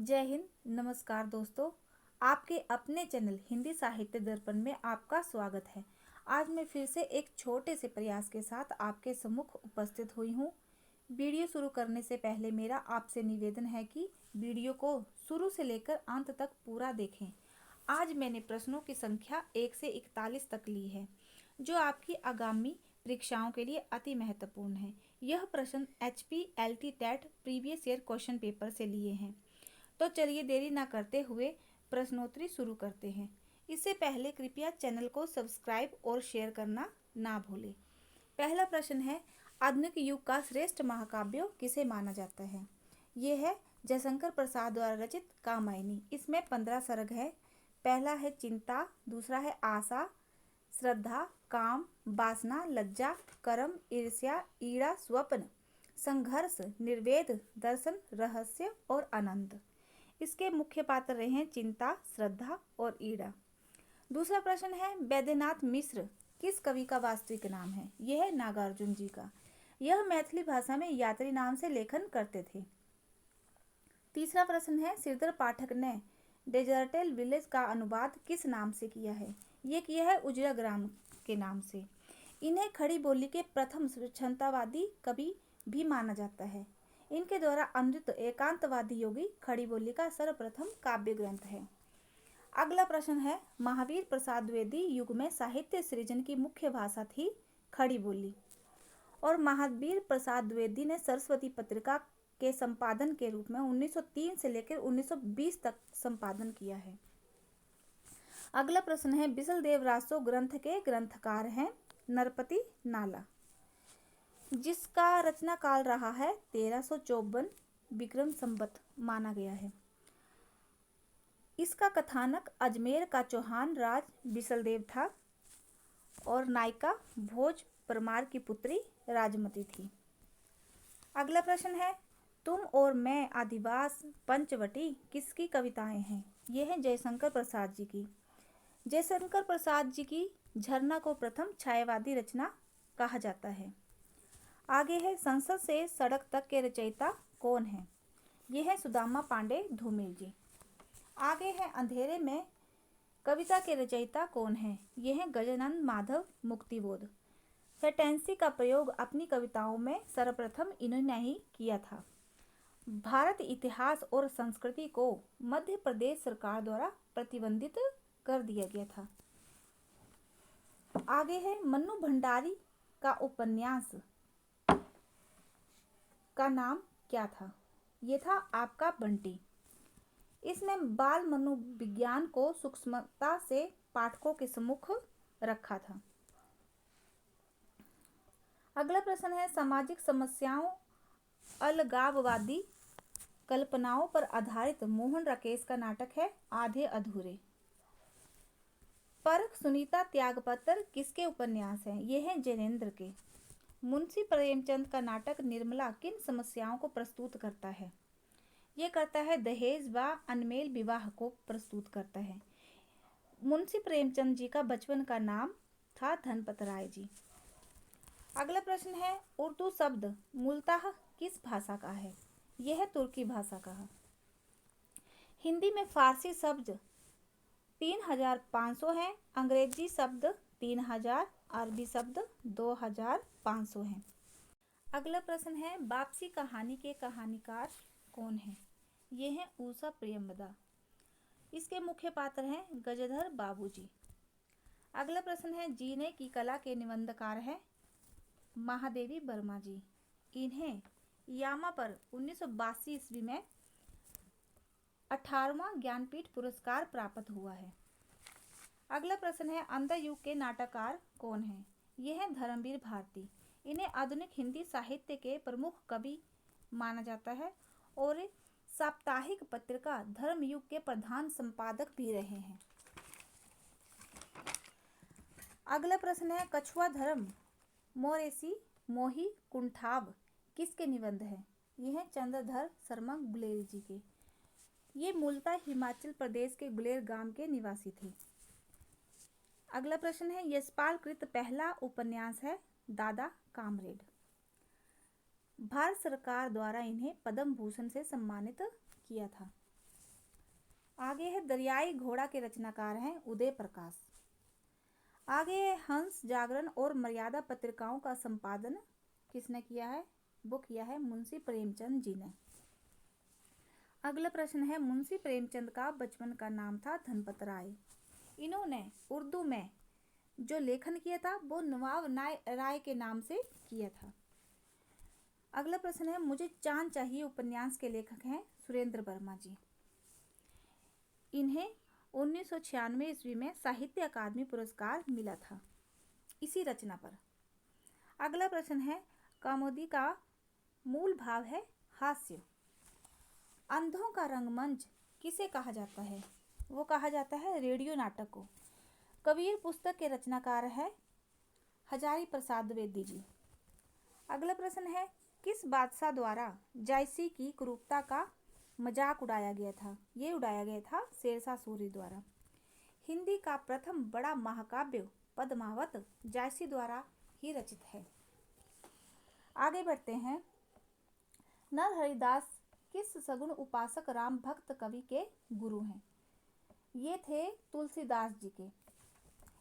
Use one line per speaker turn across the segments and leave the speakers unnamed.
जय हिंद। नमस्कार दोस्तों, आपके अपने चैनल हिंदी साहित्य दर्पण में आपका स्वागत है। आज मैं फिर से एक छोटे से प्रयास के साथ आपके सम्मुख उपस्थित हुई हूँ। वीडियो शुरू करने से पहले मेरा आपसे निवेदन है कि वीडियो को शुरू से लेकर अंत तक पूरा देखें। आज मैंने प्रश्नों की संख्या 1 से 41 तक ली है, जो आपकी आगामी परीक्षाओं के लिए अति महत्वपूर्ण है। यह प्रश्न HPLT TET previous year question paper से लिए हैं। तो चलिए देरी ना करते हुए प्रश्नोत्तरी शुरू करते हैं। इससे पहले कृपया चैनल को सब्सक्राइब और शेयर करना ना भूलें। पहला प्रश्न है, आधुनिक युग का श्रेष्ठ महाकाव्य किसे माना जाता है? ये है जयशंकर प्रसाद द्वारा रचित कामायनी। इसमें 15 सर्ग है। पहला है चिंता, दूसरा है आशा, श्रद्धा, काम, वासना, लज्जा, कर्म, ईर्ष्या, ईड़ा, स्वप्न, संघर्ष, निर्वेद, दर्शन, रहस्य और आनंद। इसके मुख्य पात्र रहे हैं चिंता, श्रद्धा और ईड़ा। दूसरा प्रश्न है, वैद्यनाथ मिश्र किस कवि का वास्तविक नाम है? यह है नागार्जुन जी का। यह मैथिली भाषा में यात्री नाम से लेखन करते थे। तीसरा प्रश्न है, श्रीधर पाठक ने डेजर्टेल विलेज का अनुवाद किस नाम से किया है? ये किया है उजड़ा ग्राम के नाम से। इन्हें खड़ी बोली के प्रथम स्वच्छंदतावादी कवि भी माना जाता है। इनके द्वारा अमृत एकांतवादी योगी खड़ी बोली का सर्वप्रथम काव्य ग्रंथ है। अगला प्रश्न है, महावीर प्रसाद द्विवेदी युग में साहित्य सृजन की मुख्य भाषा थी खड़ी बोली, और महावीर प्रसाद द्विवेदी ने सरस्वती पत्रिका के संपादन के रूप में 1903 से लेकर 1920 तक संपादन किया है। अगला प्रश्न है, बिसलदेव रासो ग्रंथ के ग्रंथकार हैं नरपति नाला, जिसका रचना काल रहा है 1354 विक्रम संवत माना गया है। इसका कथानक अजमेर का चौहान राज बिसलदेव था और नायिका भोज परमार की पुत्री राजमती थी। अगला प्रश्न है, तुम और मैं, आदिवास, पंचवटी किसकी कविताएं हैं? ये हैं जयशंकर प्रसाद जी की। जयशंकर प्रसाद जी की झरना को प्रथम छायावादी रचना कहा जाता है। आगे है, संसद से सड़क तक के रचयिता कौन है? ये है सुदामा पांडे धूमिल जी। आगे है, अंधेरे में कविता के रचयिता कौन है? ये है गजानन माधव मुक्तिबोध। सेंटेंसी का प्रयोग अपनी कविताओं में सर्वप्रथम इन्होंने ही किया था। भारत इतिहास और संस्कृति को मध्य प्रदेश सरकार द्वारा प्रतिबंधित कर दिया गया था। आगे है, मन्नू भंडारी का उपन्यास का नाम क्या था? ये था आपका बंटी। इसमें बाल मनोविज्ञान को सूक्ष्मता से पाठकों के सम्मुख रखा था। अगला प्रश्न है, सामाजिक समस्याओं, अलगाववादी कल्पनाओं पर आधारित मोहन राकेश का नाटक है आधे अधूरे। परख सुनीता त्यागपत्र किसके उपन्यास हैं? ये हैं जैनेन्द्र के। मुंशी प्रेमचंद का नाटक निर्मला किन समस्याओं को प्रस्तुत करता है? ये करता है दहेज व अनमेल विवाह को प्रस्तुत करता है। मुंशी प्रेमचंद जी का बचपन का नाम था धनपत राय जी। अगला प्रश्न है, उर्दू शब्द मूलतः किस भाषा का है? यह है तुर्की भाषा का। हिंदी में फारसी शब्द 3500 हैं, अंग्रेजी शब्द 3000, अरबी शब्द 2500 हैं। अगला प्रश्न है, वापसी कहानी के कहानीकार कौन है? ये हैं उषा प्रियंवदा। इसके मुख्य पात्र हैं गजधर बाबूजी। अगला प्रश्न है, जीने की कला के निबंधकार हैं महादेवी वर्मा जी। इन्हें यामा पर 1982 ईस्वी में 18वां ज्ञानपीठ पुरस्कार प्राप्त हुआ है। अगला प्रश्न है, अंधा युग के नाटककार कौन हैं? ये हैं धर्मवीर भारती। इन्हें आधुनिक हिंदी साहित्य के प्रमुख कवि माना जाता है और साप्ताहिक पत्रिका धर्मयुग के प्रधान संपादक भी रहे हैं। अगला प्रश्न है, कछुआ धर्म मोरेसी मोही कुंठाव किसके निबंध है? ये है चंद्रधर शर्मा गुलेरी जी के। ये मूलतः हिमाचल प्रदेश के गुलेर गांव के निवासी थे। अगला प्रश्न है, यशपाल कृत पहला उपन्यास है दादा कामरेड। भारत सरकार द्वारा इन्हें पद्म भूषण से सम्मानित किया था। आगे है दरियाई घोड़ा के रचनाकार हैं उदय प्रकाश। आगे है हंस, जागरण और मर्यादा पत्रिकाओं का संपादन किसने किया है? वो किया है मुंशी प्रेमचंद जी ने। अगला प्रश्न है मुंशी प्रेमचंद का बचपन का नाम था धनपत राय। इन्होंने उर्दू में जो लेखन किया था वो नवाब राय के नाम से किया था। अगला प्रश्न है मुझे चांद चाहिए उपन्यास के लेखक हैं सुरेंद्र वर्मा जी। इन्हें 1996 ईस्वी में साहित्य अकादमी पुरस्कार मिला था इसी रचना पर। अगला प्रश्न है कौमुदी का मूल भाव है हास्य। अंधों का रंगमंच किसे कहा जाता है? वो कहा जाता है रेडियो नाटक को। कबीर पुस्तक के रचनाकार है हजारी प्रसाद द्विवेदी जी। अगला प्रश्न है किस बादशाह द्वारा जायसी की क्रूरता का मजाक उड़ाया गया था? ये उड़ाया गया था शेरशाह सूरी द्वारा। हिंदी का प्रथम बड़ा महाकाव्य पद्मावत जायसी द्वारा ही रचित है। आगे बढ़ते हैं। नरहरिदास किस सगुण उपासक राम भक्त कवि के गुरु हैं? ये थे तुलसीदास जी के।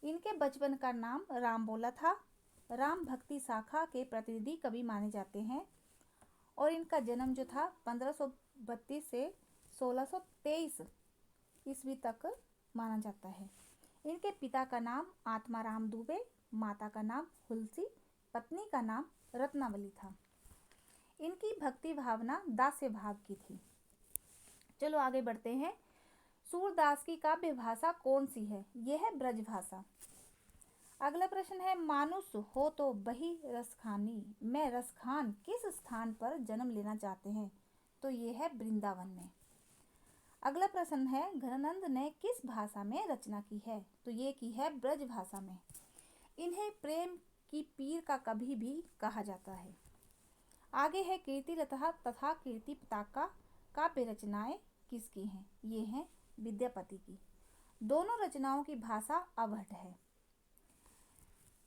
इनके बचपन का नाम राम बोला था। राम भक्ति शाखा के प्रतिनिधि कवि माने जाते हैं और इनका जन्म जो था 1532 से 1623 ईस्वी तक माना जाता है। इनके पिता का नाम आत्माराम दुबे, माता का नाम हुलसी, पत्नी का नाम रत्नावली था। इनकी भक्ति भावना दास्य भाव की थी। चलो आगे बढ़ते हैं। सूरदास की काव्य भाषा कौन सी है? यह है ब्रज भाषा। अगला प्रश्न है मानुष हो तो बही रसखानी में रसखान किस स्थान पर जन्म लेना चाहते हैं? तो ये है वृंदावन में। अगला प्रश्न है घनानंद ने किस भाषा में रचना की है? तो ये की है ब्रज भाषा में। इन्हें प्रेम की पीर का कवि भी कहा जाता है। आगे है कीर्ति लता तथा कीर्ति पताका काव्य रचनाएं किसकी हैं? ये हैं विद्यापति की। दोनों रचनाओं की भाषा अवहट है।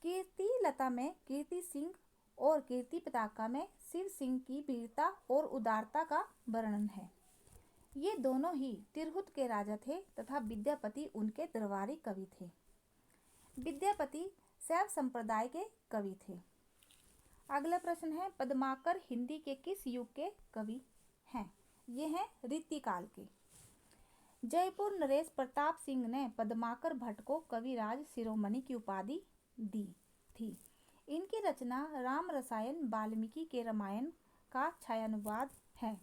कीर्ति लता में कीर्ति सिंह और कीर्ति पताका में शिव सिंह की वीरता और उदारता का वर्णन है। ये दोनों ही तिरहुत के राजा थे तथा विद्यापति उनके दरबारी कवि थे। विद्यापति शैव संप्रदाय के कवि थे। अगला प्रश्न है पद्माकर हिंदी के किस युग के कवि हैं? ये हैं रीतिकाल के। जयपुर नरेश प्रताप सिंह ने पद्माकर भट्ट को कविराज शिरोमणि की उपाधि दी थी। इनकी रचना राम रसायन वाल्मीकि के रामायण का छायानुवाद है।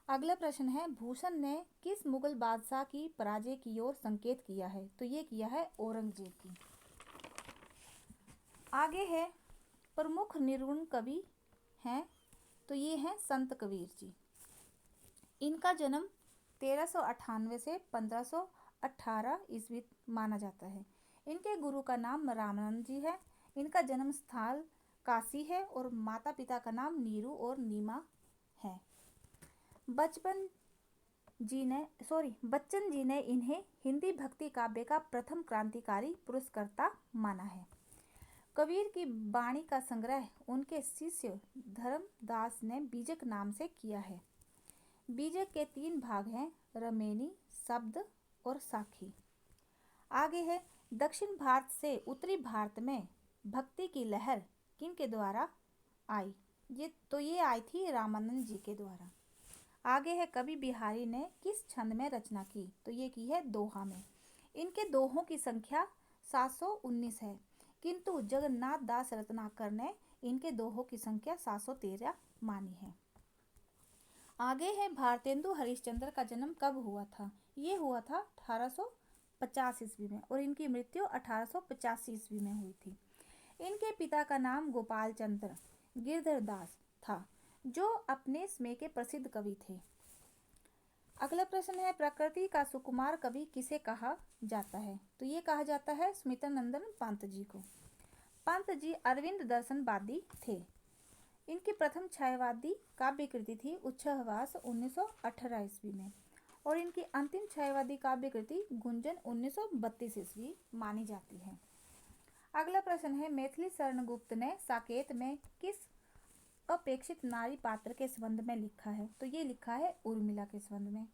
अगला प्रश्न है भूषण ने किस मुगल बादशाह की पराजय की ओर संकेत किया है? तो ये किया है औरंगजेब की। आगे है प्रमुख निर्गुण कवि हैं, तो ये हैं संत कबीर जी। इनका जन्म 1398 से 1518 ईस्वी माना जाता है। इनके गुरु का नाम रामानंद जी है। इनका जन्म स्थल काशी है और माता पिता का नाम नीरू और नीमा है। बच्चन जी ने इन्हें हिंदी भक्ति काव्य का प्रथम क्रांतिकारी पुरस्कर्ता माना है। कबीर की वाणी का संग्रह उनके शिष्य धर्मदास ने बीजक नाम से किया है। बीजक के 3 भाग हैं रमेनी, शब्द और साखी। आगे है दक्षिण भारत से उत्तरी भारत में भक्ति की लहर किन के द्वारा आई? ये आई थी रामानंद जी के द्वारा। आगे है कवि बिहारी ने किस छंद में रचना की? तो ये की है दोहा में। इनके दोहों की संख्या 719 है, किंतु जगन्नाथ दास रत्नाकर ने इनके दोहों की संख्या 713 मानी है। आगे है भारतेंदु हरिश्चंद्र का जन्म कब हुआ था? ये हुआ था 1850 ईस्वी में और इनकी मृत्यु 1885 ईस्वी में हुई थी। इनके पिता का नाम गोपाल चंद्र गिरधर दास था, जो अपने समय के प्रसिद्ध कवि थे। अगला प्रश्न है प्रकृति का सुकुमार कवि किसे कहा जाता है? तो ये कहा जाता है स्मितानंदन पंत जी को। पंत जी अरविंद दर्शनवादी थे। इनकी प्रथम छायावादी काव्य कृति थी उच्छ्वास 1918 ईस्वी में और इनकी अंतिम छायावादी काव्य कृति गुंजन 1932 ईस्वी मानी जाती है। अगला प्रश्न है मैथिली शरण गुप्त ने साकेत में किस अपेक्षित नारी पात्र के संबंध में लिखा है? तो ये लिखा है उर्मिला के संबंध में।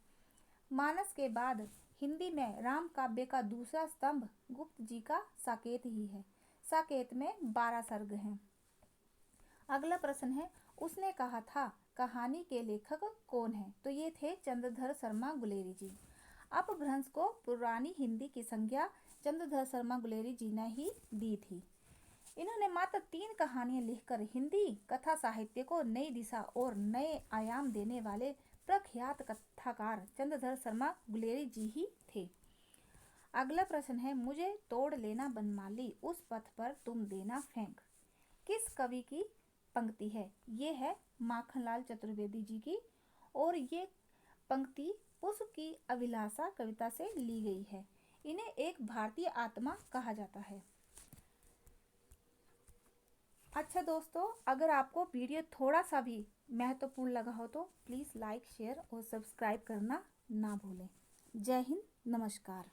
मानस के बाद हिंदी में राम काव्य का दूसरा स्तंभ गुप्त जी का साकेत ही है। साकेत में 12 सर्ग हैं। अगला प्रश्न है, उसने कहा था कहानी के लेखक कौन है? तो ये थे चंद्रधर शर्मा गुलेरी जी। अपभ्रंश को पुरानी हिंदी की संज्ञा चंद्रधर शर्मा गुलेरी जी ने ही दी थी। इन्होंने मात्र 3 कहानियां लिखकर हिंदी कथा साहित्य को नई दिशा और नए आयाम देने वाले प्रख्यात कथाकार चंद्रधर शर्मा गुलेरी जी ही थे। अगला प्रश्न है, मुझे तोड़ लेना बनमाली, उस पथ पर तुम देना फेंक, किस कवि की पंक्ति है? ये है माखनलाल चतुर्वेदी जी की, और ये पंक्ति पुष्प की अभिलाषा कविता से ली गई है। इन्हें एक भारतीय आत्मा कहा जाता है। अच्छा दोस्तों, अगर आपको वीडियो थोड़ा सा भी महत्वपूर्ण लगा हो तो प्लीज़ लाइक, शेयर और सब्सक्राइब करना ना भूलें। जय हिंद, नमस्कार।